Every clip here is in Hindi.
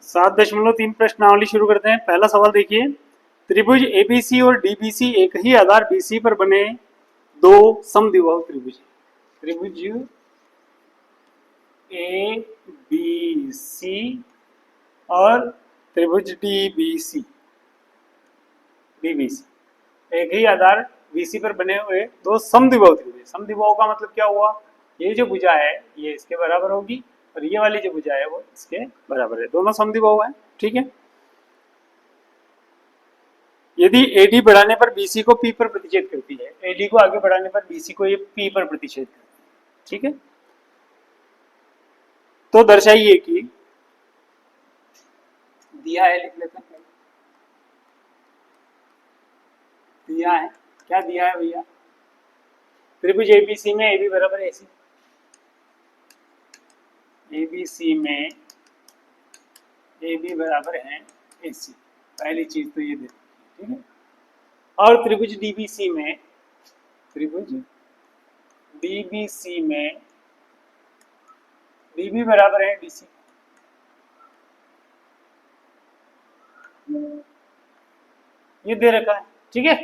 7.3 प्रश्नावली शुरू करते हैं। पहला सवाल देखिए, त्रिभुज एबीसी और डीबीसी एक ही आधार बीसी पर बने दो समद्विबाहु त्रिभुज। त्रिभुज ए बी सी और त्रिभुज डीबीसी एक ही आधार बीसी पर बने हुए दो समद्विबाहु त्रिभुज। समद्विबाहु का मतलब क्या हुआ, ये जो भुजा है ये इसके बराबर होगी और ये वाली जो भुजा है वो इसके बराबर है, दोनों समद्विबाहु है। ठीक है, यदि एडी बढ़ाने पर बीसी को पी पर प्रतिच्छेद करती है, एडी को आगे बढ़ाने पर बीसी को ये पी पर प्रतिच्छेद करती है। ठीक है, तो दर्शाइए कि दिया है, लिख लेते हैं, दिया है, क्या दिया है भैया, त्रिभुज एबीसी में एबी बराबर एसी, एबीसी में एबी बराबर है एसी, पहली चीज तो ये दे। ठीक है, और त्रिभुज डीबीसी में, त्रिभुज डीबीसी में डीबी बराबर है डीसी, ये दे रखा है। ठीक है,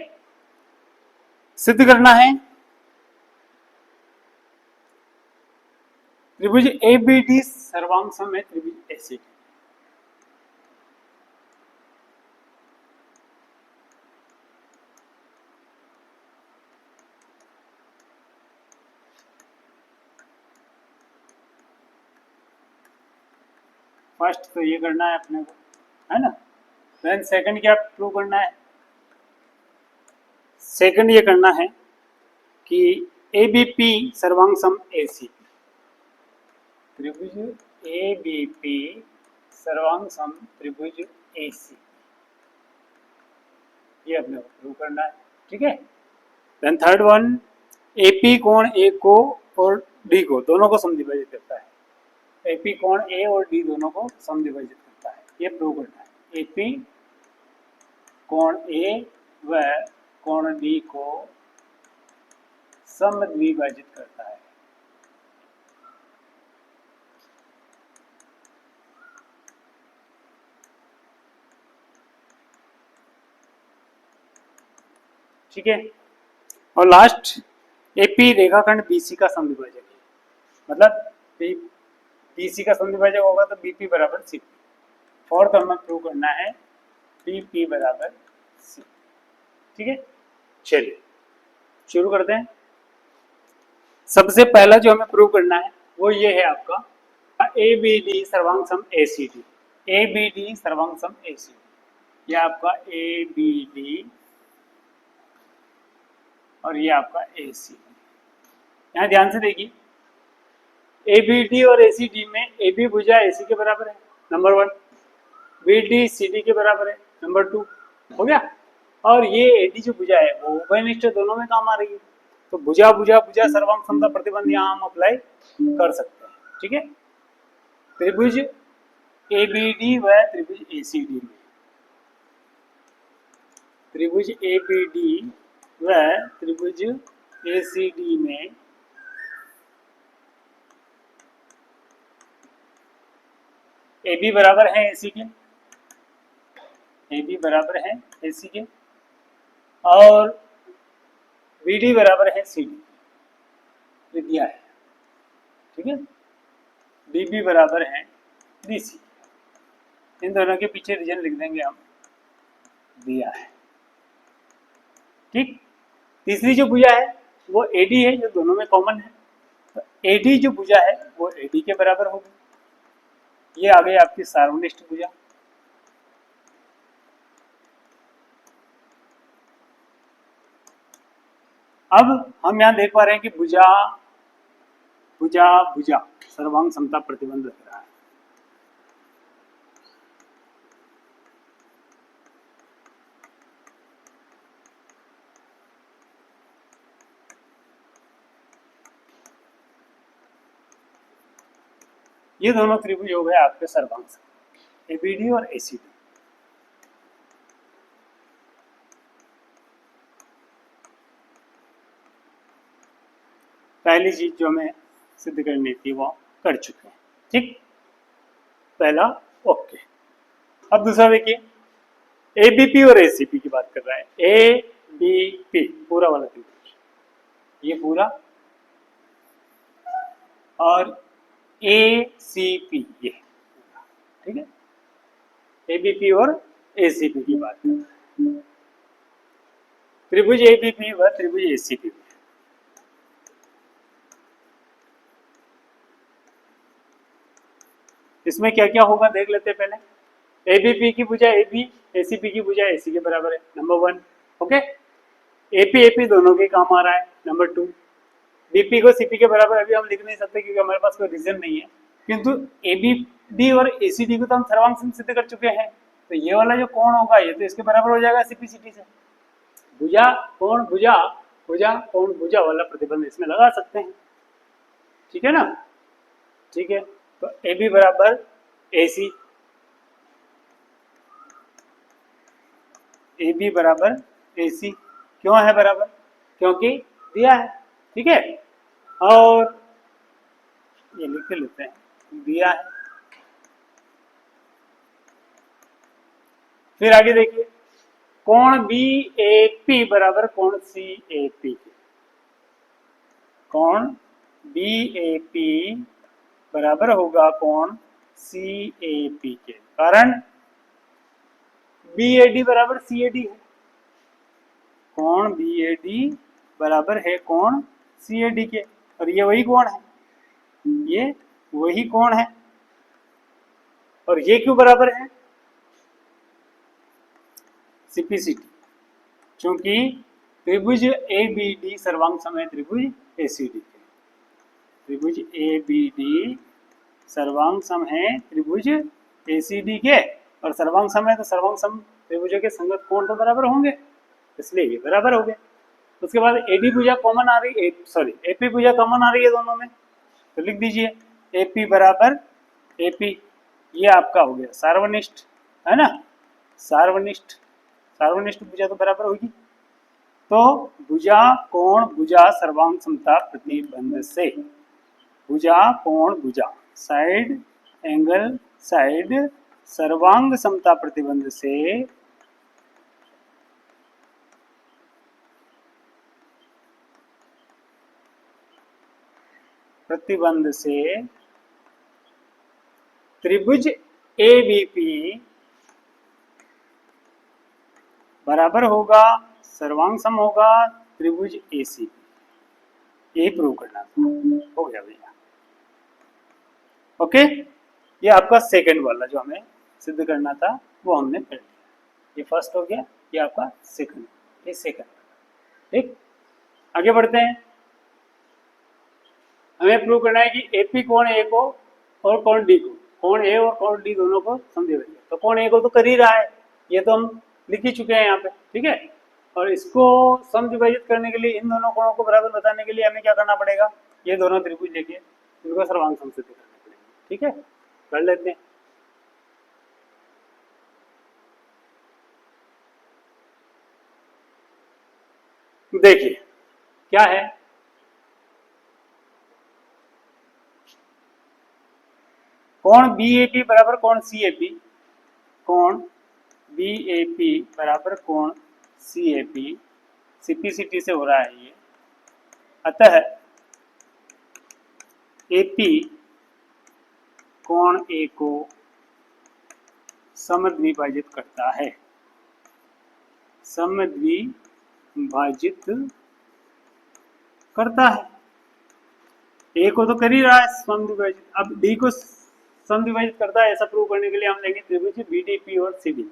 सिद्ध करना है त्रिभुज एबीडी सर्वांग सम है त्रिभुज एसीडी। फर्स्ट तो ये करना है अपने को, है ना। देन सेकंड क्या प्रूव करना है, सेकंड ये करना है कि एबीपी सर्वांग सम एसी, त्रिभुज एबीपी सर्वांग सम त्रिभुज एसी, ये अपने को प्रूव करना है। ठीक है, देन थर्ड वन, एपी कोण ए को और डी को दोनों को समद्विभाजित करता है, एपी कोण ए और डी दोनों को समद्विभाजित करता है, ये प्रूव करना है। एपी कोण ए व कोण डी को समद्विभाजित करता है। ठीक है, और लास्ट, एपी रेखाखंड बीसी का समद्विभाजक है, मतलब बीसी का समद्विभाजक होगा तो बीपी बराबर सी। फोर्थ हमें प्रूव करना है बीपी बराबर सी। ठीक है, चलिए शुरू करते हैं। सबसे पहला जो हमें प्रूव करना है वो ये है आपका ए बी डी सर्वांग सम A C D, A B D सर्वांग सम ए सी डी, यह आपका ए बी डी और ये आपका ए सी डी। यहाँ ध्यान से देखिए, ए बी डी और ए सी डी में ए बी भुजा ए सी के बराबर है, number 1, B D C D के बराबर है, नंबर 2, हो गया। और ये ए डी जो भुजा है वो उभयनिष्ठ दोनों में काम आ रही है, तो भुजा भुजा भुजा सर्वांग समता प्रतिबंध यहाँ हम अप्लाई कर सकते हैं। ठीक है, त्रिभुज ए बी डी व त्रिभुज ए सी डी में, त्रिभुज ए बी डी व त्रिभुज ए सी डी में ए बी बराबर है एसी के, ए बी बराबर है एसी के, और बी डी बराबर है सी डी, ये दिया है। ठीक है, डी बी बराबर है डी सी, इन दोनों के पीछे रीजन लिख देंगे हम, दिया है। ठीक, तीसरी जो भुजा है वो एडी है, जो दोनों में कॉमन है, तो एडी जो भुजा है वो एडी के बराबर होगी, ये आ गई आपकी सार्वनिष्ठ भुजा। अब हम यहाँ देख पा रहे हैं कि भुजा भुजा भुजा सर्वांग समता प्रतिबंध लग रहा है। ये दोनों त्रिभुज हो गए आपके सर्वांग सम, एबीडी और एसीडी। पहली चीज जो हमें सिद्ध करनी थी वो कर चुके हैं। ठीक, पहला ओके। अब दूसरा देखिए, एबीपी और एसीपी की बात कर रहा है। एबीपी पूरा वाला त्रिभुज, ये पूरा, और एसीपी ये, ठीक है। एबीपी और एसीपी की बात कर रहा है। त्रिभुज एबीपी व त्रिभुज एसीपी। इसमें क्या क्या होगा देख लेते हैं पहले। एबीपी की भुजा एबी, एसीपी की भुजा एसी के बराबर है, नंबर 1। ओके, एपी एपी दोनों के काम आ रहा है, नंबर 2। बीपी को सीपी के बराबर अभी हम लिख नहीं सकते क्योंकि हमारे पास कोई रीजन नहीं है, किंतु एबीडी और एसीडी को तो हम सर्वांग सम सिद्ध कर चुके हैं, तो ये वाला जो कोण होगा ये तो इसके बराबर हो जाएगा सीपीसीटी से। भुजा कोण भुजा, भुजा कोण भुजा वाला प्रतिबंध इसमें लगा सकते हैं, ठीक है ना। ठीक है, तो ए बी बराबर ए सी, ए बी बराबर ए सी, क्यों है बराबर, क्योंकि दिया है, ठीक है। और ये लिख लेते हैं, दिया है। फिर आगे देखिए, कोण बी ए पी बराबर कोण सी ए पी के, कोण बी ए पी बराबर होगा कोण सी ए पी के, कारण बी ए डी बराबर सी ए डी है, कोण बी ए डी बराबर है कोण सी ए डी के, और ये वही कोण है, ये वही कोण है। और ये क्यों बराबर है, सीपीसीटी, क्योंकि त्रिभुज ए बी डी सर्वांग सम है त्रिभुज ए सी डी के, त्रिभुज ए बी डी सर्वांग सम है त्रिभुज ए सी डी के, और सर्वांग सम है तो सर्वांग सम त्रिभुजों के संगत कोण तो बराबर होंगे, इसलिए ये बराबर हो गए। उसके बाद एडी भुजा कॉमन आ रही है, सॉरी एपी भुजा कॉमन आ रही है दोनों में, तो लिख दीजिए एपी बराबर एपी, ये आपका हो गया सार्वनिष्ठ, है ना, सार्वनिष्ठ, सार्वनिष्ठ भुजा तो बराबर होगी। तो भुजा कोण भुजा सर्वांग समता प्रतिबंध से, भुजा कोण भुजा साइड एंगल साइड सर्वांग समता प्रतिबंध से त्रिभुज एबीपी बराबर होगा, सर्वांग सम होगा त्रिभुज एसीपी, ये प्रूव करना हो गया भैया। ओके, ये आपका सेकंड वाला जो हमें सिद्ध करना था वो हमने कर लिया, ये फर्स्ट हो गया, ये आपका सेकंड, ये सेकंड। ठीक, आगे बढ़ते हैं। हमें प्रूव करना है कि एपी कोण ए को और कोण डी को, कोण ए और कोण डी दोनों को समझे, तो कोण ए को तो कर ही रहा है, ये तो हम लिख ही चुके हैं यहाँ पे, ठीक है। और इसको सम विभाजित करने के लिए, इन दोनों कोणों को बराबर बताने के लिए हमें क्या करना पड़ेगा, ये दोनों त्रिभुज लेके इनको सर्वांग सम सिद्ध करना पड़ेगा, ठीक है, कर लेते हैं। देखिए क्या है, कोण बी ए पी बराबर कोण सी ए पी, कोण बी ए पी बराबर कोण सी ए पी, सीपीसीटी से हो रहा है ये, अतः एपी कोण ए को समद्विभाजित करता है, समद्विभाजित करता है, ए को तो कर ही रहा है समद्विभाजित, अब डी को समद्विभाजित करता है, ऐसा प्रूव करने के लिए हम लेंगे त्रिभुज बीडीपी और सीडी,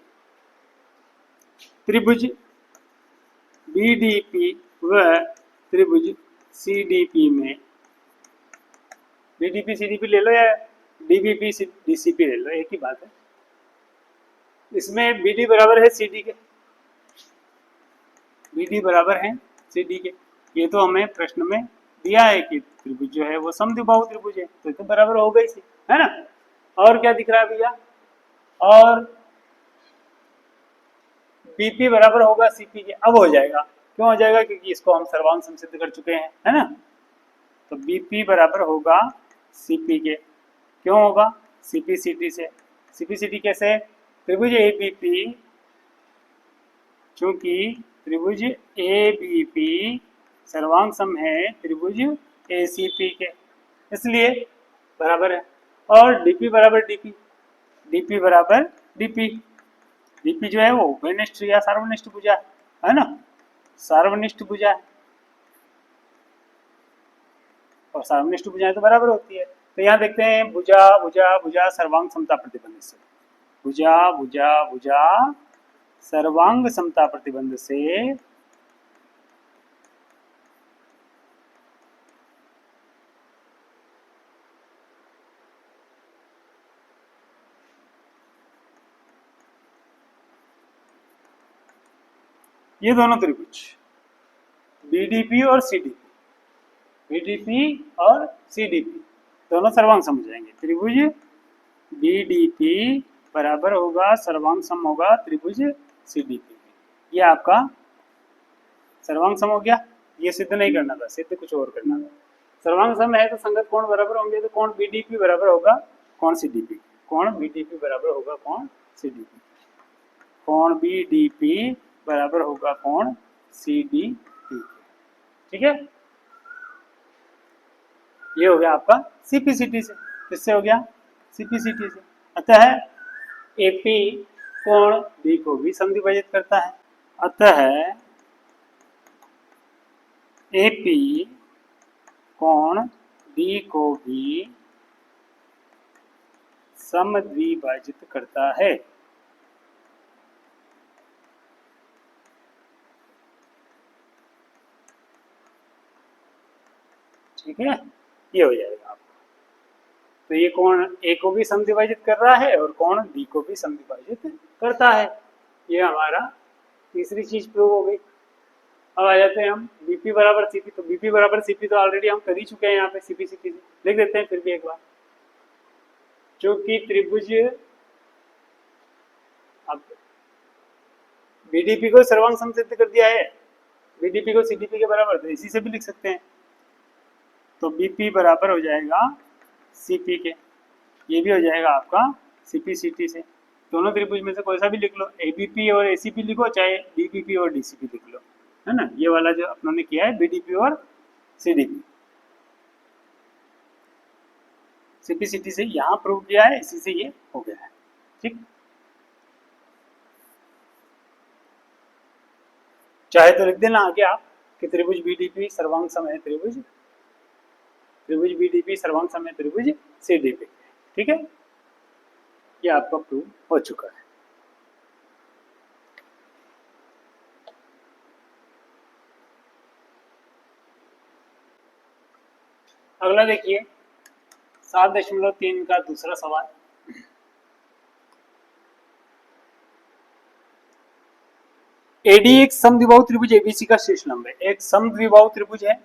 त्रिभुज बीडीपी व त्रिभुज सीडीपी में, बीडीपी सीडीपी ले लो या डीबीपी डीसीपी ले लो, एक ही बात है। इसमें बीडी बराबर है सीडी के, बीडी बराबर है सीडी के, ये तो हमें प्रश्न में दिया है कि त्रिभुज जो है वो समद्विबाहु त्रिभुज है, तो ये तो बराबर हो गई, है ना। और क्या दिख रहा है भैया, और बीपी बराबर होगा सीपी के, अब हो जाएगा, क्यों हो जाएगा, क्योंकि इसको हम सर्वांग सम सिद्ध कर चुके हैं, है ना। तो बीपी बराबर होगा सीपी के, क्यों होगा, सीपी सीटी से, सीपी सीटी कैसे, त्रिभुज एबीपी, चूंकि त्रिभुज एबीपी सर्वांग सम है त्रिभुज एसीपी के, इसलिए बराबर है। और डीपी बराबर डीपी, डीपी बराबर डीपी, डीपी जो है वो उभयनिष्ठ या सार्वनिष्ठ भुजा है ना, सार्वनिष्ठ भुजा है, और सार्वनिष्ठ भुजाएं तो बराबर होती है। तो यहाँ देखते हैं भुजा भुजा भुजा सर्वांग समता प्रतिबंध से, भुजा भुजा भुजा सर्वांग समता प्रतिबंध से ये दोनों त्रिभुज बीडीपी और सीडीपी, बीडीपी और सीडीपी दोनों सर्वांग सम हो जाएंगे। त्रिभुज बीडीपी बराबर होगा सर्वांग सम होगा त्रिभुज सीडीपी, ये आपका सर्वांग सम हो गया। ये सिद्ध नहीं करना था, सिद्ध कुछ और करना था। सर्वांग सम है तो संगत कोण बराबर होंगे, तो कोण बीडीपी बराबर होगा कोण सीडीपी, कोण बीडीपी बराबर होगा कोण सीडीपी, कोण बीडीपी बराबर होगा कोण सीडीपी। ठीक है, ये हो गया आपका सीपीसीटी से। किससे हो गया? सीपीसीटी से। अतः एपी कोण बी को भी समद्विभाजित करता है, अतः एपी कोण बी को भी समद्विभाजित करता है। ठीक है, ये हो जाएगा आपको। तो ये कोण ए को भी समद्विभाजित कर रहा है और कोण बी को भी समद्विभाजित करता है। ये हमारा तीसरी चीज प्रूव हो गई। अब आ जाते हैं हम बीपी बराबर सीपी। तो बीपी बराबर सीपी तो ऑलरेडी हम कर ही चुके हैं, यहाँ पे सीपी सीपी लिख देते हैं फिर भी एक बार। जो कि त्रिभुज अब बीडीपी को सर्वांग सम सिद्ध कर दिया है, बीडीपी को सीडीपी के बराबर, तो इसी से भी लिख सकते हैं। तो बीपी बराबर हो जाएगा सीपी के, ये भी हो जाएगा आपका सीपी सीटी से। दोनों त्रिभुज में से कोई सा भी लिख लो, एबीपी और एसीपी लिखो, चाहे डीबीपी और डीसीपी लिख लो, है ना। ये वाला जो अपनों ने किया है बीडीपी और सीडीपी, सीपी सीटी से यहाँ प्रूव किया है, इसी से ये हो गया है। ठीक, चाहे तो लिख देना आगे आप कि त्रिभुज बीडीपी सर्वांग सम है त्रिभुज, त्रिभुज बीडीपी सर्वांग सम है त्रिभुज सीडीपी। ठीक है, ये आपका प्रूव हो चुका है। अगला देखिए 7.3 का दूसरा सवाल। एडी एक समद्विबाहु त्रिभुज एबीसी का शीर्ष लंब है। एक समद्विबाहु त्रिभुज है,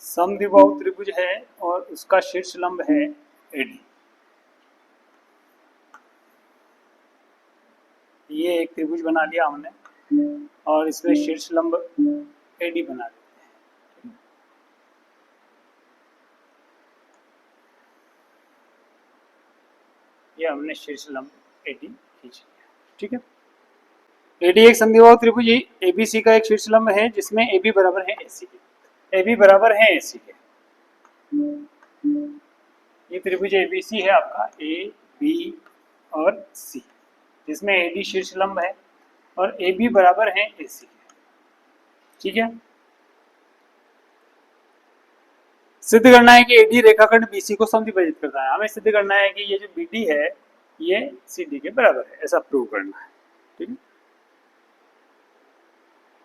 समद्विबाहु त्रिभुज है और उसका शीर्ष लंब है एडी। ये एक त्रिभुज बना लिया हमने और इसमें शीर्ष लंब एडी बना लिया। ये हमने शीर्ष लंब एडी खींच लिया। ठीक है, एडी एक समद्विबाहु त्रिभुज एबीसी का एक शीर्ष लंब है जिसमें एबी बराबर है एसी के, एबी बराबर है एसी के। ये त्रिभुज एबीसी है आपका, ए बी और सी, जिसमें एडी शीर्ष लंब है और एबी बराबर है एसी के। ठीक है, सिद्ध करना है कि एडी रेखाखंड बीसी को समद्विभाजित करता है। हमें सिद्ध करना है कि ये जो बीडी है ये सीडी के बराबर है, ऐसा प्रूव करना है। ठीक है,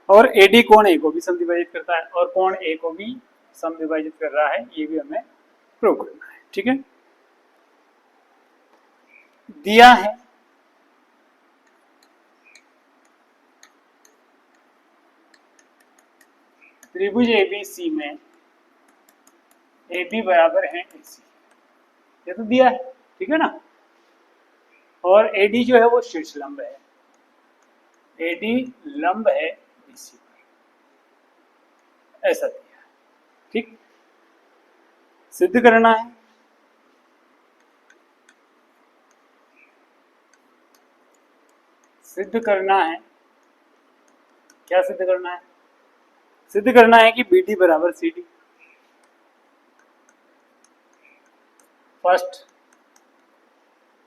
और एडी कोण ए को भी समद्विभाजित करता है और कोण ए को भी समद्विभाजित कर रहा है, ये भी हमें प्रूव करना है। ठीक है, दिया है त्रिभुज एबीसी में AB बराबर है AC, ये तो दिया है। ठीक है ना, और AD जो है वो शीर्ष लंब है, AD लंब है BC पर, ऐसा दिया। ठीक, सिद्ध करना है सिद्ध करना है, क्या सिद्ध करना है? सिद्ध करना है कि बी डी बराबर C D, first.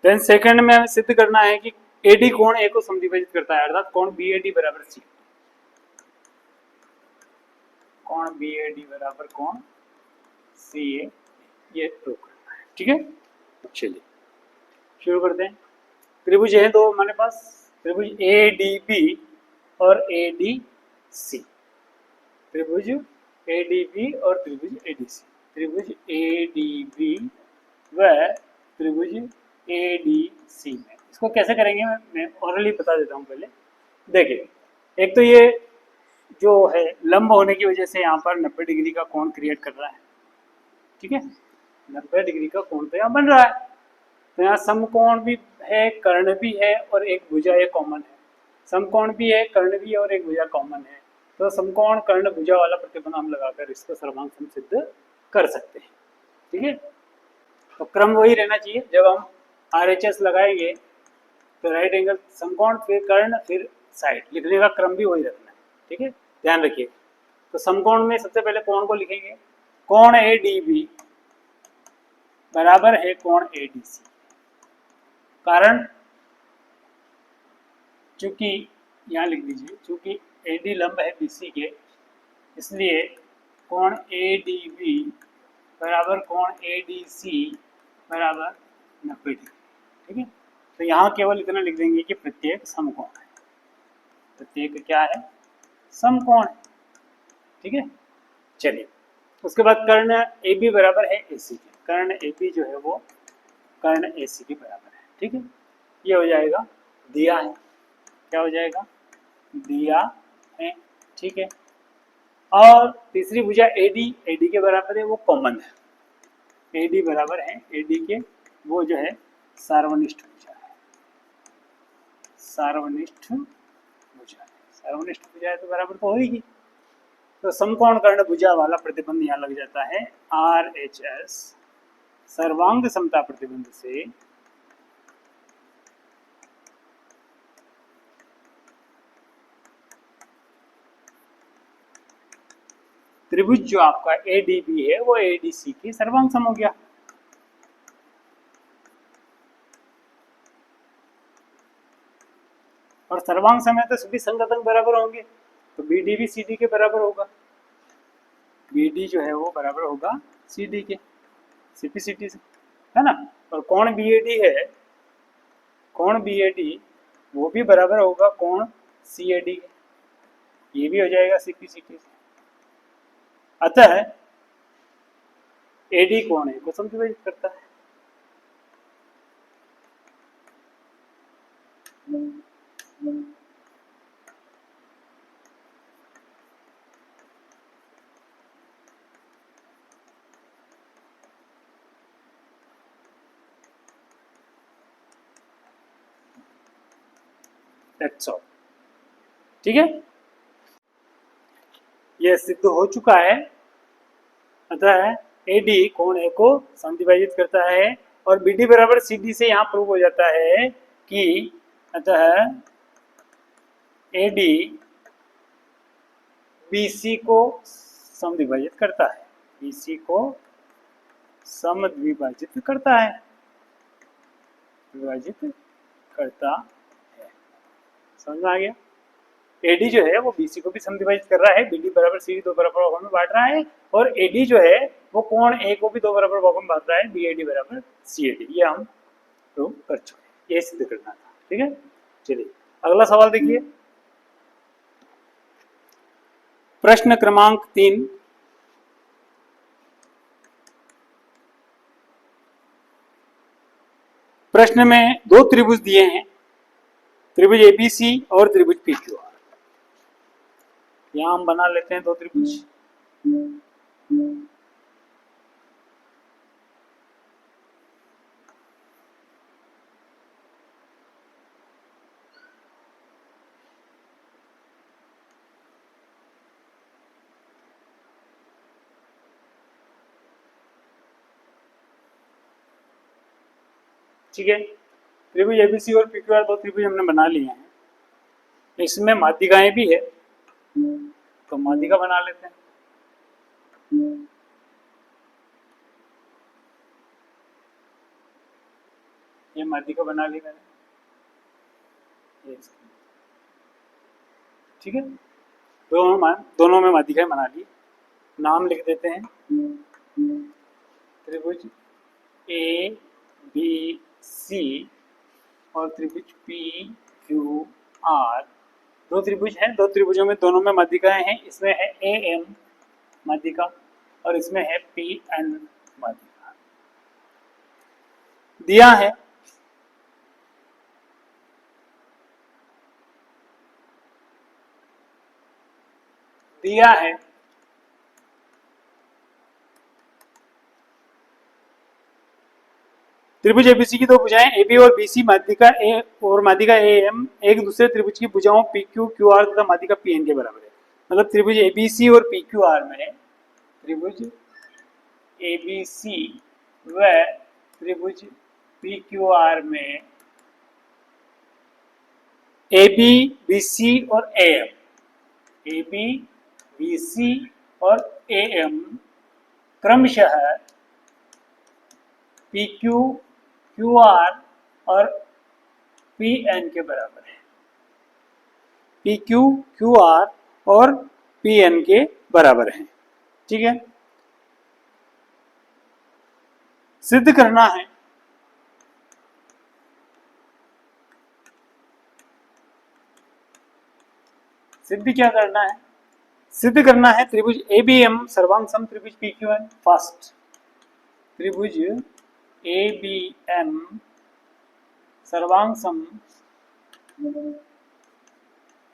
Then second में हमें सिद्ध करना है कि ए डी कोण ए को समद्विभाजित करता है, अर्थात कोण बी ए डी बराबर सी, कोण बी ए डी बराबर कोण सी ए, ये प्रूव करना है। ठीक है, चलिए शुरू करते हैं। त्रिभुज है दो हमारे पास, त्रिभुज ए डी बी और ए डी सी, त्रिभुज ए डी बी और त्रिभुज ए डी सी, त्रिभुज ए डी बी व त्रिभुज ए डी सी में इसको कैसे करेंगे मैं ऑरली बता देता हूँ। पहले देखिए, एक तो ये जो है लंब होने की वजह से यहाँ पर 90 डिग्री का कोण क्रिएट कर रहा है। ठीक है, 90 डिग्री का कोण तो यहाँ बन रहा है, तो यहाँ समकोण भी है, कर्ण भी है और एक भुजा ये कॉमन है। समकोण भी है, कर्ण भी है और एक भुजा कॉमन है, तो समकोण कर्ण भुजा वाला प्रतिबंध हम लगाकर इसको सर्वांग सम सिद्ध कर सकते हैं। ठीक है, तो क्रम वही रहना चाहिए, जब हम RHS लगाएंगे तो राइट एंगल समकोण फिर कर्ण फिर साइड, लिखने का क्रम भी वही रखना है। ठीक है, ध्यान रखिए। तो समकोण में सबसे पहले कोण को लिखेंगे, कोण ए डी बी बराबर है कोण ए डी सी, कारण चूंकि यहाँ लिख दीजिए, चूंकि ए डी लंब है बी सी के, इसलिए कोण ए डी बी बराबर कोण ए डी सी बराबर 90 डिग्री। ठीक है, तो यहाँ केवल इतना लिख देंगे कि प्रत्येक समकोण है, प्रत्येक क्या है? समकोण है। ठीक है, चलिए उसके बाद कर्ण ए बी बराबर है ए सी के, कर्ण ए बी जो है वो कर्ण ए सी के बराबर है। ठीक है, ये हो जाएगा दिया है, क्या हो जाएगा? दिया है। ठीक है, और तीसरी भुजा ए डी के बराबर है, वो कॉमन है, ए डी बराबर है ए डी के, वो जो है सार्वनिष्ठ भुजा है, सार्वनिष्ठ भुजा है, सार्वनिष्ठ भुजा है तो बराबर तो होगी। तो समकोण कर्ण भुजा वाला प्रतिबंध यहाँ लग जाता है RHS, सर्वांग समता प्रतिबंध से त्रिभुज जो आपका ADB है वो ADC की सर्वांग सम हो गया। और सर्वांग सम है तो सभी संगत अंक बराबर होंगे, तो BD भी CD के बराबर होगा, BD जो है वो बराबर होगा CD के, CPCT से, है ना। और कोण BAD है, कोण BAD वो भी बराबर होगा कोण CAD के, ये भी हो जाएगा CPCT से। अतः AD कोण है को समद्विभाजित करता है। That's all. ठीक है, यह सिद्ध हो चुका है। अतः AD कोण A को समद्विभाजित करता है और BD बराबर CD से यहाँ प्रूव हो जाता है कि अतः AD BC को समद्विभाजित करता है, BC को समद्विभाजित करता है, विभाजित करता है। समझ में आ गया? AD जो है वो BC को भी समद्विभाजित कर रहा है, BD बराबर CD दो बराबर भागों में बांट रहा है, और AD जो है वो कोण A को भी दो बराबर भागों में बांट रहा है, BAD बराबर CAD। ये हम प्रूव कर चुके हैं, ये सिद्ध करना था। ठीक है, चलिए अगला सवाल देखिए, प्रश्न क्रमांक 3। प्रश्न में दो त्रिभुज दिए हैं, त्रिभुज ABC और त्रिभुज PQR। यहां हम बना लेते हैं दो त्रिभुज। ठीक है, त्रिभुज ABC और PQR दो त्रिभुज हमने बना लिए हैं। इसमें माध्यिकाएं भी है, तो माध्यिका बना लेते हैं। ये माध्यिका बना ली मैंने, ठीक है। दोनों में माध्यिकाएं बना ली। नाम लिख देते हैं, त्रिभुज ए बी सी और त्रिभुज पी क्यू आर। दो त्रिभुज हैं, दो त्रिभुजों में दोनों में माध्यिकाएं हैं। इसमें है ए एम माध्यिका और इसमें है पी एन माध्यिका। दिया है त्रिभुज एबीसी की दो भुजाएं ए बी और बी सी माध्यिका ए और माध्यिका ए एम एक दूसरे त्रिभुज की भुजाओं पी क्यू क्यू आर तथा माध्यिका पी एन के बराबर है। मतलब त्रिभुज एबीसी और पी क्यू आर में त्रिभुज एबीसी व त्रिभुज पी क्यू आर में ए बी बी सी और A M, A B B C और ए एम क्रमशः पी क्यू क्यू आर और पी एन के बराबर है। पी क्यू क्यू आर और पी एन के बराबर है, ठीक है। सिद्ध करना है क्या करना है? सिद्ध करना है त्रिभुज ए बी एम सर्वांग सम त्रिभुज पी क्यू एन। फर्स्ट, त्रिभुज ए बी एम सर्वांग सम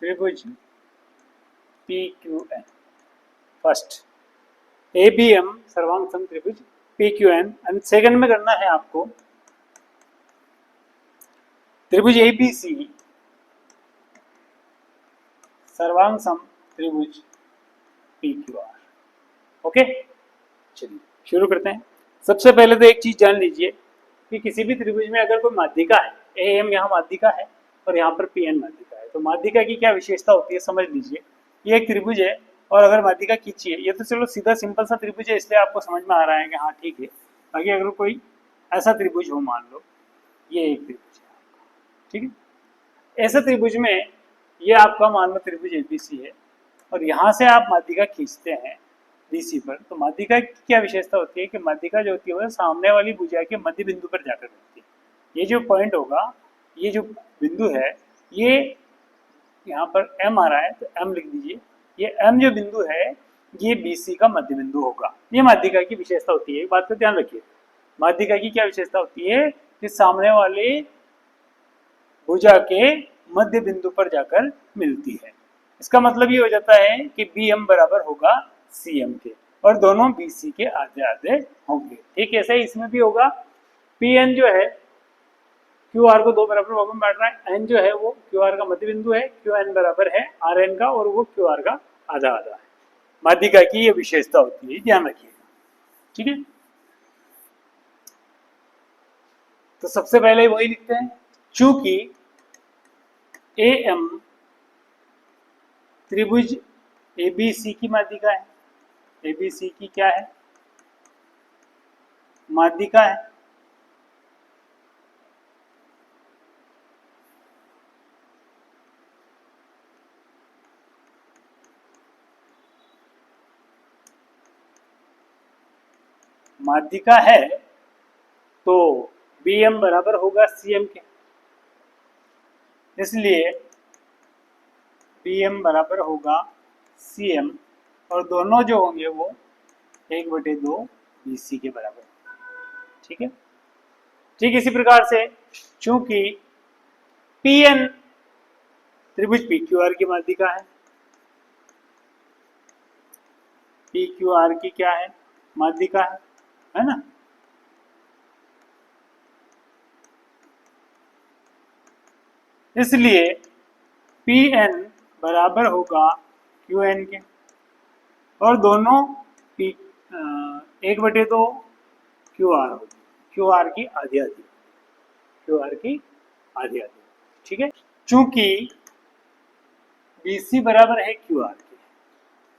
त्रिभुज P Q N. First, A B M सर्वांग सम त्रिभुज P Q N. And second में करना है आपको त्रिभुज ए बी सी सर्वांग सम त्रिभुज पी क्यू आर। ओके, चलिए शुरू करते हैं। सबसे पहले तो एक चीज जान लीजिए कि किसी भी त्रिभुज में अगर कोई माध्यिका है, ए एम यहाँ माध्यिका है और यहाँ पर पी एन माध्यिका है, तो माध्यिका की क्या विशेषता होती है समझ लीजिए। ये एक त्रिभुज है और अगर माध्यिका खींचिए, ये तो चलो सीधा सिंपल सा त्रिभुज है इसलिए आपको समझ में आ रहा है कि हाँ ठीक है। बाकी अगर कोई ऐसा त्रिभुज हो, मान लो ये एक त्रिभुज है, ठीक है। ऐसे त्रिभुज में ये आपका मान लो त्रिभुज एबीसी है और यहाँ से आप माध्यिका खींचते हैं बीसी पर, तो माध्यिका की क्या विशेषता होती है कि माध्यिका जो होती है वो सामने वाली भुजा के मध्य बिंदु पर जाकर रहती है। ये जो पॉइंट होगा, ये जो बिंदु है, ये यहाँ पर एम आ रहा है तो एम लिख दीजिए। ये एम जो बिंदु है ये बीसी का मध्य बिंदु होगा। ये माध्यिका की विशेषता होती है। एक बात का ध्यान रखिए, माध्यिका की क्या विशेषता होती है कि सामने वाले भुजा के मध्य बिंदु पर जाकर मिलती है। इसका मतलब ये हो जाता है कि बी एम बराबर होगा सी एम के और दोनों बी सी के आधे आधे होंगे। ठीक ऐसा ही इसमें भी होगा। पी एन जो है क्यू आर को दो बराबर भागों में बांट रहा है। एन जो है वो क्यू आर का मध्य बिंदु है, क्यू एन बराबर है आर एन का और वो क्यू आर का आधा आधा है। माध्यिका की ये विशेषता होती है, ध्यान रखिएगा, ठीक है। तो सबसे पहले वही लिखते हैं, चूंकि ए एम त्रिभुज ए बी सी की माध्यिका है, ए बी सी की क्या है माध्यिका है, माध्यिका है तो बी एम बराबर होगा सी एम के। इसलिए बी एम बराबर होगा सी एम और दोनों जो होंगे वो 1/2 बी सी के बराबर, ठीक है। ठीक इसी प्रकार से चूंकि पी एन त्रिभुज पी क्यू आर की माध्यिका है, पी क्यू आर की क्या है माध्यिका है ना। इसलिए पी एन बराबर होगा क्यू एन के और दोनों पी 1/2 क्यू आर होगी, क्यू आर की आधी आधी, क्यू आर की आधी आधी, ठीक है। चूंकि BC बराबर है QR के,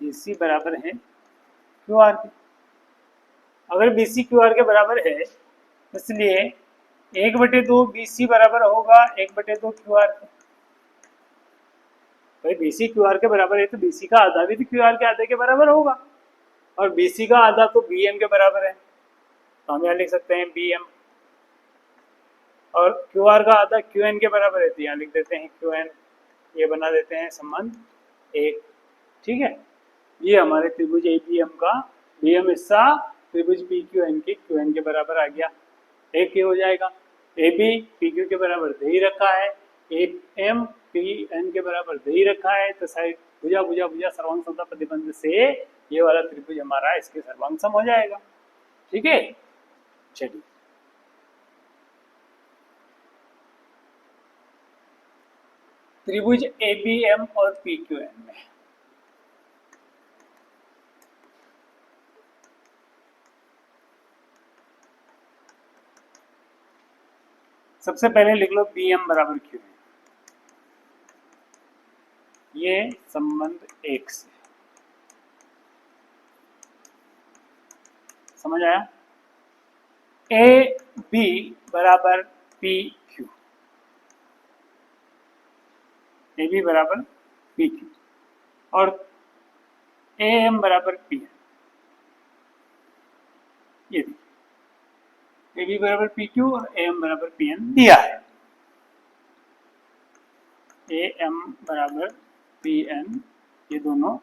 BC बराबर है QR के। अगर BC QR के बराबर है, इसलिए 1/2 BC बराबर होगा 1/2 QR के। भाई BC QR के बराबर है तो BC का आधा भी तो QR के आधे के बराबर होगा, और BC का आधा तो BM के बराबर है, तो हम यहाँ लिख सकते हैं BM। और QR का आधा QN के बराबर है, तो यहाँ लिख देते हैं QN। ये बना देते हैं संबंध एक। ठीक है, ये हमारे त्रिभुज ABM का BM हिस्सा त्रिभुज PQN के QN के बराबर आ गया। एक ये हो जाएगा। AB PQ के बराबर दे ही रखा है, AM PN के बराबर दे ही रखा है, तो साइड भुजा भुजा भुजा सर्वांग समता प्रतिबंध से ये वाला त्रिभुज हमारा इसके सर्वांग सम हो जाएगा। ठीक है, चलिए त्रिभुज ABM और PQN में सबसे पहले लिख लो BM बराबर QN, ये संबंध एक से समझ आया। AB बराबर PQ, AB बराबर PQ और AM बराबर PN। ये AB बराबर PQ और AM बराबर PN दिया है। AM बराबर PN ये दोनों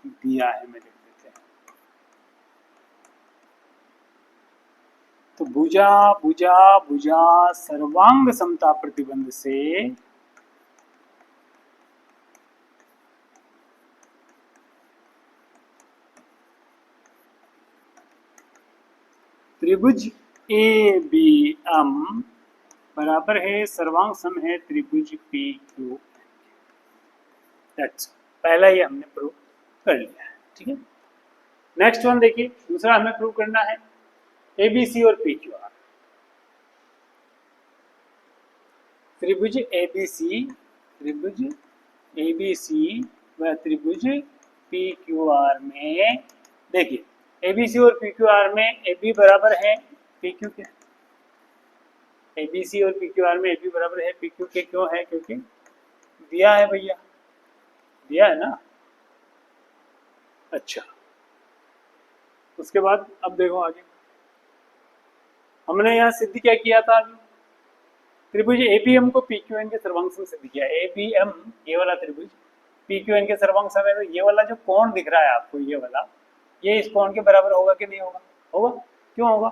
दिया है, मैं लिख देते हैं। तो भुजा भुजा भुजा सर्वांग समता प्रतिबंध से त्रिभुज ABM बराबर है सर्वांग सम है त्रिभुज PQ। पहला ही हमने प्रूव कर लिया है। ठीक है, नेक्स्ट वन देखिए, दूसरा हमें प्रूव करना है ABC और PQR। त्रिभुज ABC व त्रिभुज PQR में देखिए, ABC और PQR में AB बराबर है PQ के, ABC और PQR में AB बराबर है PQ के। क्यों है? क्योंकि दिया है भैया, दिया है ना। अच्छा, उसके बाद अब देखो आगे, हमने यहाँ सिद्ध क्या किया था अभी, त्रिभुज ABM को PQN के सर्वांग सम सिद्ध किया। ABM ये वाला त्रिभुज PQN के सर्वांग सम है, तो ये वाला जो कोण दिख रहा है आपको, ये वाला, ये इस कोण के बराबर होगा कि नहीं होगा? होगा। क्यों होगा?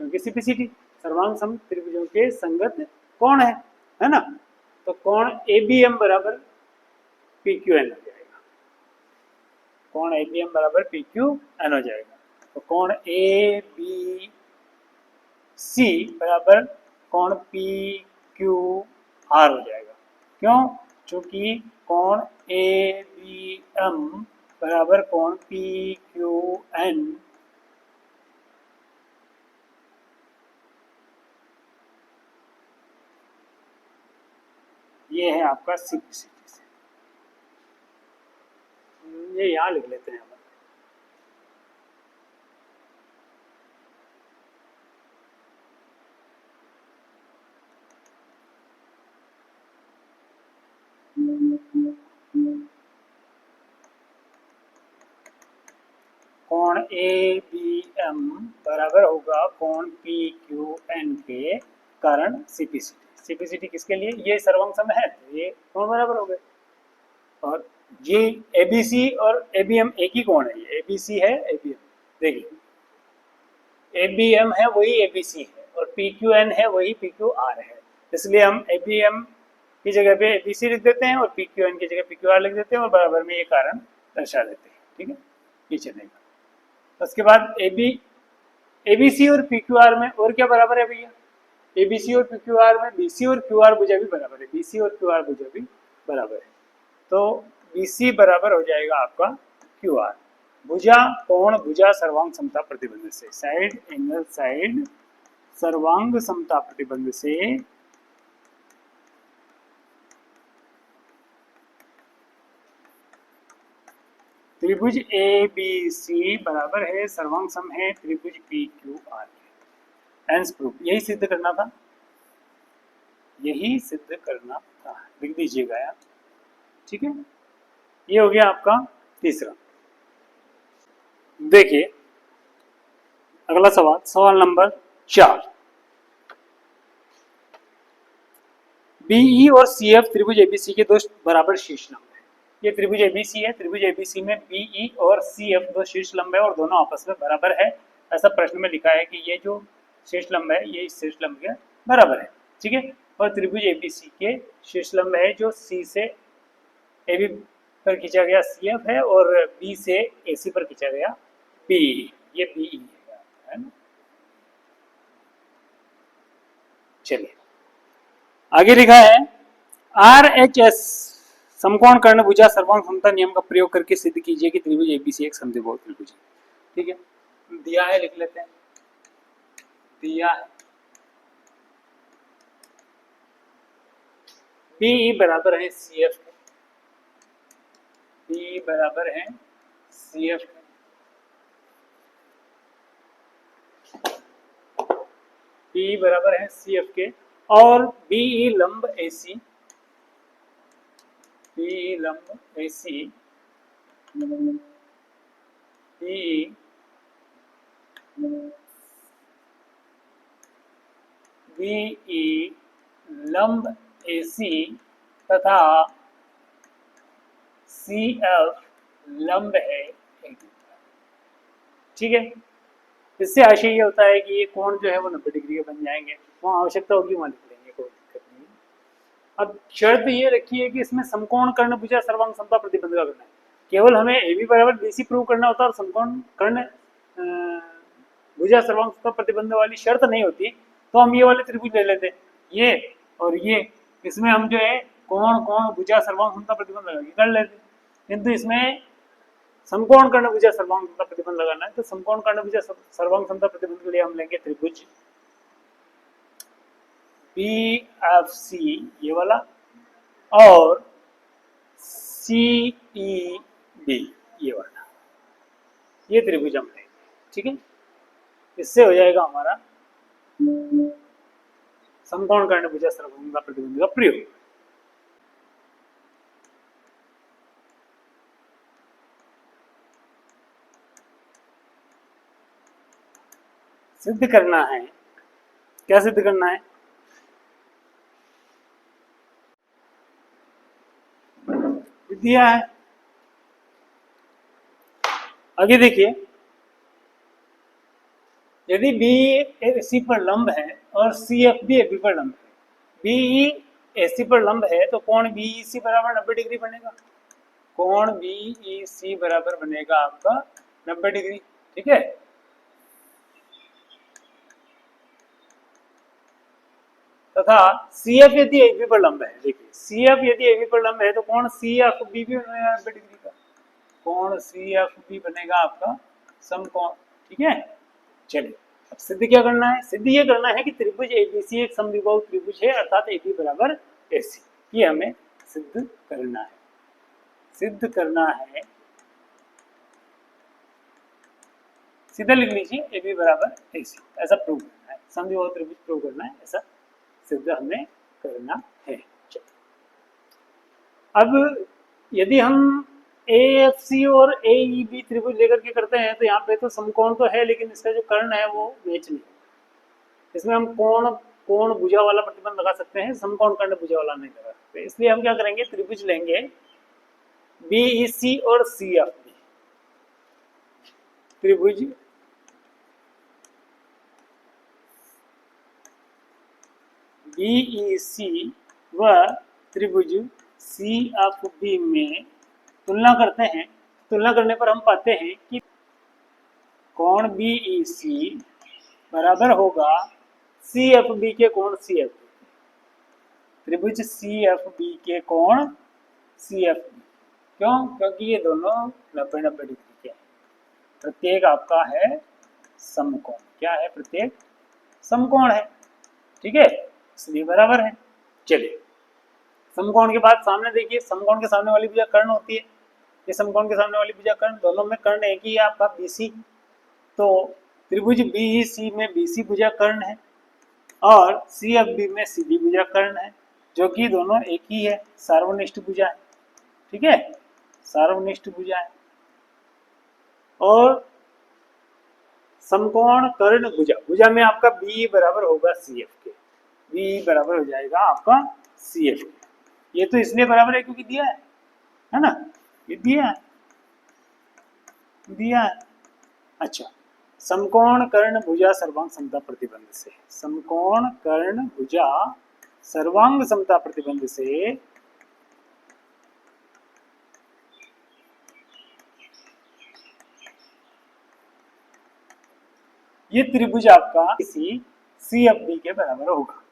क्योंकि CPCT सर्वांग सम त्रिभुजों के संगत कोण है ना। तो कोण ABM बराबर PQN हो जाएगा, कोण ABM बराबर PQN हो जाएगा। तो कोण ABC बराबर कोण PQR हो जाएगा। क्यों? क्योंकि कोण ABM बराबर कोण PQN ये है आपका CPCT से। ये यहाँ लिख लेते हैं हम। कोण ABM बराबर होगा कोण PQN के कारण CPCT। CPCT किसके लिए? ये सर्वांग सम है, तो ये कोण बराबर हो गए। और ये ABC और ABM एक ही कोण है, ये ABC है ABM। देखिए ABM है वही ABC है और PQN है वही PQR है, इसलिए हम ABM की जगह पे ABC लिख देते हैं और PQN की जगह PQR लिख देते हैं और बराबर में ये कारण दर्शा देते हैं। ठीक है, ये चलेगा। उसके बाद ABC और PQR में और क्या बराबर है भैया? ABC और PQR में BC और QR भुजा भी बराबर है, BC और QR भुजा भी बराबर है। तो BC बराबर हो जाएगा आपका QR। भुजा कोण भुजा सर्वांग समता प्रतिबंध से, साइड एंगल साइड सर्वांग समता प्रतिबंध से त्रिभुज ए बी सी बराबर है सर्वांग सम है त्रिभुज पी क्यू आर के। हेंस प्रूफ, यही सिद्ध करना था, यही सिद्ध करना था, लिख दीजिएगा यार, ठीक है। ये हो गया आपका तीसरा। देखिए अगला सवाल, सवाल नंबर 4। बीई और सीएफ त्रिभुज एबीसी के दो बराबर शीर्ष लंब है। ये त्रिभुज एबीसी है, त्रिभुज एबीसी में बीई और सीएफ दो शीर्ष लंब है और दोनों आपस में बराबर है। ऐसा प्रश्न में लिखा है कि ये जो शीर्ष लंब है ये इस शीर्ष लंब के बराबर है, ठीक है। और त्रिभुज एबीसी के शीर्ष लंब है जो सी से एबी पर खींचा गया सीएफ है और बी से एसी पर खींचा गया बीई, ये बीई है ना। चलिए आगे लिखा है आर एच एस समकोण कर्ण भुजा सर्वांग समता नियम का प्रयोग करके सिद्ध कीजिए कि त्रिभुज एबीसी एक समद्विबाहु त्रिभुज है, ठीक है। दिया है, लिख लेते हैं, दिया है बीई बराबर है सीएफ के, बीई बराबर है सीएफ के, बीई बराबर है सीएफ के और बीई लंब एसी, बीई लंब एसी, बीई बीई लंब एसी तथा सीएफ लंब है, ठीक है। इससे आशय ये होता है कि ये कोण जो है वो 90 डिग्री के बन जाएंगे, वहाँ आवश्यकता होगी वहाँ लिख लेंगे, कोई दिक्कत नहीं। अब शर्त ये रखी है कि इसमें समकोण कर्ण भुजा सर्वांग समता प्रतिबंध का करना है। केवल हमें AB बराबर BC प्रूव करना होता है और समकोण कर्ण भुजा सर्वांग समता प्रतिबंध वाली शर्त नहीं होती तो हम ये वाले त्रिभुज ले लेते, ये और ये, इसमें हम जो है कोण कोण भुजा सर्वांग समता प्रतिबंध लगा के कर लेते। किंतु इसमें समकोण कर्ण भुजा सर्वांग समता प्रतिबंध लगाना है, तो समकोण कर्ण भुजा सर्वांग समता प्रतिबंध के लिए हम लेंगे त्रिभुज BFC ये वाला और CED ये वाला, ये त्रिभुज हम लेंगे, ठीक है। इससे हो जाएगा हमारा समकोण कर्ण भुजा सर्वांग समता प्रतिबंध का प्रयोग। सिद्ध करना है, क्या सिद्ध करना है, दिया है। आगे देखिए, यदि बी एसी पर लंब है और सी एफ भी एबी पर लंब है, बीई एसी पर लंब है तो कोण बीईसी बराबर 90 डिग्री बनेगा, कोण बीईसी बराबर बनेगा आपका 90 डिग्री, ठीक है। तथा CF यदि AB पर लंब है, देखिए CF यदि AB पर लंब है तो कोण CFB भी बनेगा 90 डिग्री का, कोण CFB बनेगा आपका समकोण, ठीक है। चलिए अब सिद्ध क्या करना है, सिद्ध ये करना है कि त्रिभुज ABC एक समद्विबाहु त्रिभुज है अर्थात AB बराबर AC, ये हमें सिद्ध करना है, सिद्ध करना है, सीधा लिख लीजिए AB बराबर AC, ऐसा प्रूव करना है, समद्विबाहु त्रिभुज प्रूव करना है, ऐसा सिद्ध हमें करना है। अब यदि हम AFC और AEB त्रिभुज लेकर के करते हैं तो यहाँ पे तो समकोण तो है लेकिन इसका जो कर्ण है वो मैच नहीं, इसमें हम कोण कोण भुजा वाला प्रतिबंध लगा सकते हैं, समकोण कर्ण भुजा वाला नहीं लगा सकते। इसलिए हम क्या करेंगे, त्रिभुज लेंगे BEC और CFB, त्रिभुज BEC व त्रिभुज CFB में तुलना करते हैं। तुलना करने पर हम पाते हैं कि कोण BEC बराबर होगा CFB के कोण CFB, त्रिभुज CFB के कोण CFB, क्यों, क्योंकि ये दोनों 90-90 डिग्री के हैं, प्रत्येक आपका है समकोण, क्या है, प्रत्येक समकोण है, ठीक है, इसलिए बराबर है। चलिए समकोण के बाद सामने देखिए, समकोण के सामने वाली भुजा कर्ण होती है, ये समकोण के सामने वाली भुजा कर्ण, दोनों में कर्ण एक ही है आपका BC। तो त्रिभुज BEC में BC भुजा कर्ण है और CFB में CD भुजा कर्ण है, जो कि दोनों एक ही है, सार्वनिष्ठ भुजा है। ठीक है, सार्वनिष्ठ भुजा है। और समकोण कर्ण भुजा, भुजा में आपका BE बराबर होगा CF के, BE बराबर हो जाएगा आपका CF के। ये तो इसलिए बराबर है क्योंकि दिया है ना, ये दिया है। अच्छा, समकोण कर्ण भुजा सर्वांग समता प्रतिबंध से, समकोण कर्ण भुजा सर्वांग समता प्रतिबंध से ये त्रिभुज आपका किसी CFB के बराबर होगा।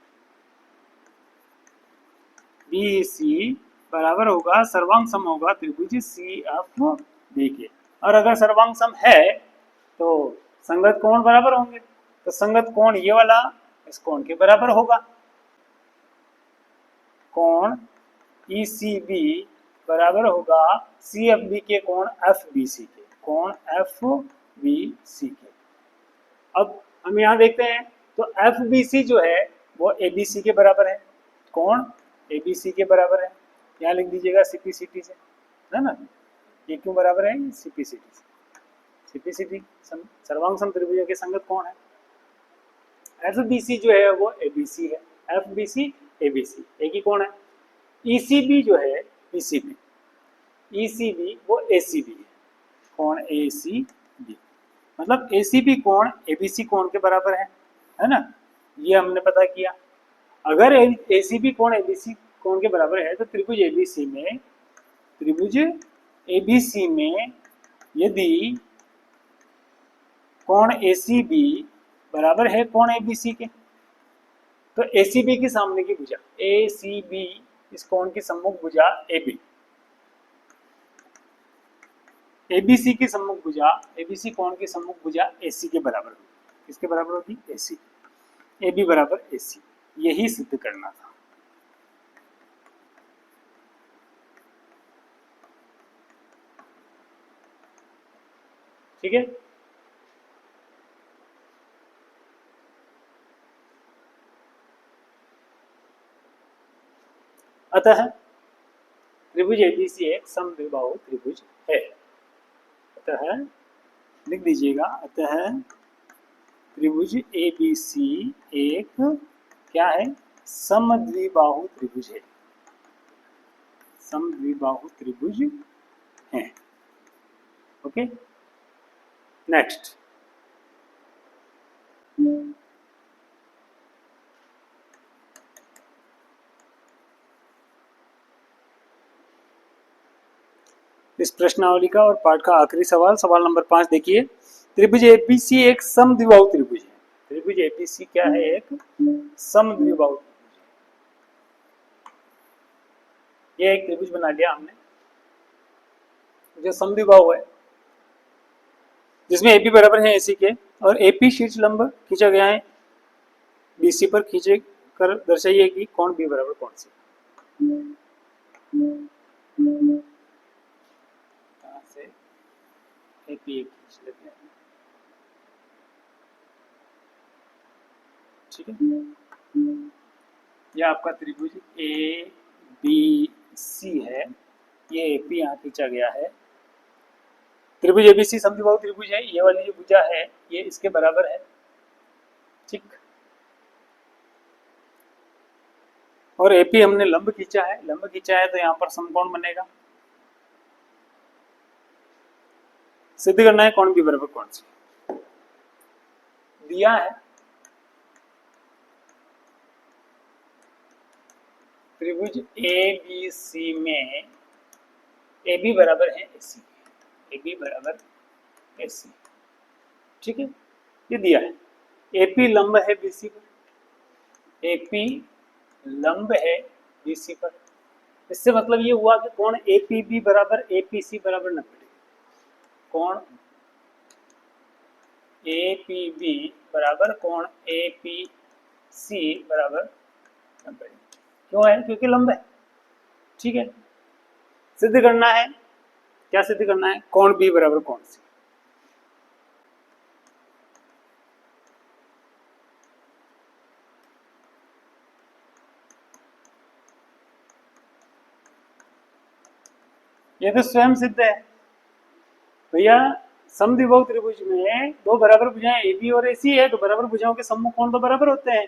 BC बराबर होगा, सर्वांग सम होगा त्रिभुज CFB के। और अगर सर्वांग सम है तो संगत कोण बराबर होंगे, तो संगत कोण ये वाला इस कोण के बराबर होगा। कोण ECB बराबर होगा CFB के कोण FBC के, कोण FBC के। अब हम यहाँ देखते हैं तो FBC जो है वो ABC के बराबर है, कोण ABC के बराबर है। यहाँ लिख दीजिएगा CPCT से, है ना। ये क्यों बराबर है? CPCT से। CPCT सर्वांग सम त्रिभुज के संगत कोण है। FBC जो है वो ABC है, FBC ABC एक ही कोण है। ECB जो है PCB, ECB वो ACB है, कोण ACB, मतलब ACB कोण ABC कोण के बराबर है ना। ये हमने पता किया। अगर ACB कोण ABC कोण के बराबर है तो त्रिभुज ABC में यदि कोण ACB बराबर है कोण ABC के, तो ACB के सामने की भुजा ACB, इस कोण की सम्मुख भुजा AB, ABC की सम्मुख भुजा, ABC कोण की सम्मुख भुजा AC के बराबर होगी। किसके बराबर होगी? AC। AB बराबर AC, यही सिद्ध करना था। ठीक है, अतः त्रिभुज ABC एक समद्विबाहु त्रिभुज है। अतः लिख दीजिएगा, अतः त्रिभुज ABC एक क्या है? समद्विबाहु त्रिभुज है, समद्विबाहु त्रिभुज है। ओके, नेक्स्ट इस प्रश्नावली का और पाठ का आखिरी सवाल, सवाल नंबर 5 देखिए। त्रिभुज ABC एक समद्विबाहु त्रिभुज है। त्रिभुज ABC क्या है? एक समद्विबाहु त्रिभुज है। ये एक त्रिभुज बना लिया हमने जो समद्विबाहु है, जिसमें AP बराबर है AC के, और AP शीर्ष लंब खींचा गया है BC पर, खींचे कर दर्शाइए कि कोण B बराबर कौन सी। AP खींच लेते हैं, ठीक है। यह आपका त्रिभुज ABC है, ये AP यहाँ खींचा गया है। त्रिभुज ABC समद्विबाहु त्रिभुज है। ये वाली जो भुजा है ये इसके बराबर है, ठीक। और AP हमने लंब खींचा है, लंब खींचा है तो यहाँ पर समकोण बनेगा। सिद्ध करना है कोण B बराबर कौन सी। दिया है त्रिभुज ABC में AB बराबर है AC, AB बराबर AC, ठीक है। ये दिया है। AP लंब है BC पर, AP लंब है BC पर। इससे मतलब ये हुआ कि कोण APB बराबर APC बराबर 90 डिग्री। कोण APB बराबर कोण APC बराबर 90 डिग्री। क्यों है? क्योंकि लंब है, ठीक है। सिद्ध करना है क्या सिद्ध करना है? कोण बी बराबर कोण सी। ये तो स्वयं सिद्ध है भैया। समद्विबाहु त्रिभुज में दो बराबर भुजाएं ए बी और ए सी है, तो बराबर भुजाओं के सम्मुख कोण तो बराबर होते हैं,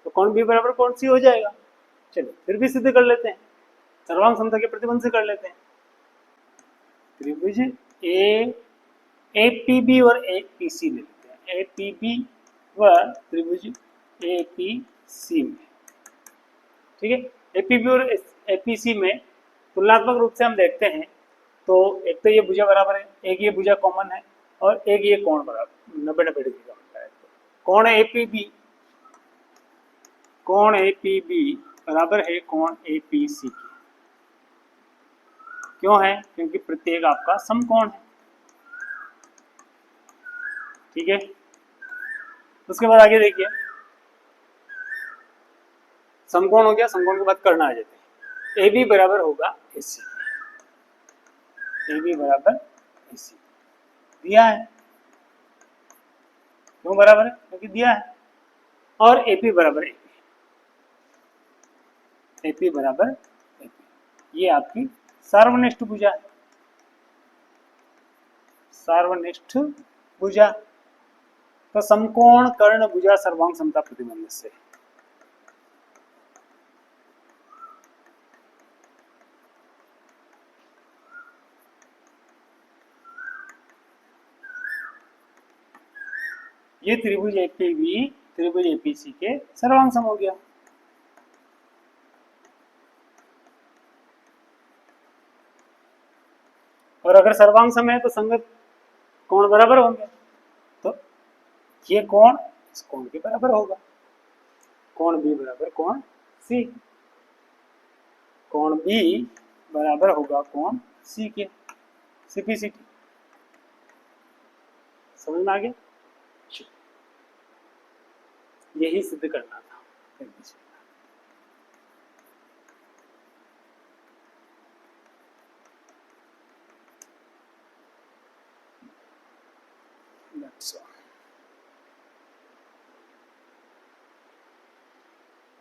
तो कोण बी बराबर कोण सी हो जाएगा। चलो फिर भी सिद्ध कर लेते हैं, सर्वांग समता के प्रतिबंध से कर लेते हैं। त्रिभुज ए ए पी बी और ए पी सी ले लेते हैं। ए पी बी व त्रिभुज ए पी सी में, ठीक है। ए पी बी और ए पी सी में तुलनात्मक रूप से हम देखते हैं तो एक तो ये भुजा बराबर है, एक ये भुजा कॉमन है, और एक ये कोण बराबर 90-90 डिग्री का बनता है। कोण ए पी बी, कोण ए पी बी बराबर है कोण ए पी सी के। क्यों है? क्योंकि प्रत्येक आपका समकोण है, ठीक है। उसके बाद आगे देखिए, समकोण हो गया, समकोण के बाद कर्ण आ जाते हैं। ए बी बराबर होगा ए सी, ए बी बराबर ए सी दिया है। क्यों बराबर है? क्योंकि दिया है। और ए पी बराबर ए पी, ए पी बराबर ए पी, ये आपकी सार्वनिष्ठ भुजा है, सार्वनिष्ठ भुजा। तो समकोण कर्ण भुजा सर्वांग समता प्रतिबंध से ये त्रिभुज एपीबी त्रिभुज एपीसी के सर्वांग सम हो गया। और अगर सर्वांग सम है तो संगत कोण बराबर होंगे, तो ये कोण इस कोण के बराबर होगा। कोण बी बराबर कोण सी, कोण बी बराबर होगा कोण सी के, सीपीसीटी। समझ में आ गया? यही सिद्ध करना था। That's all.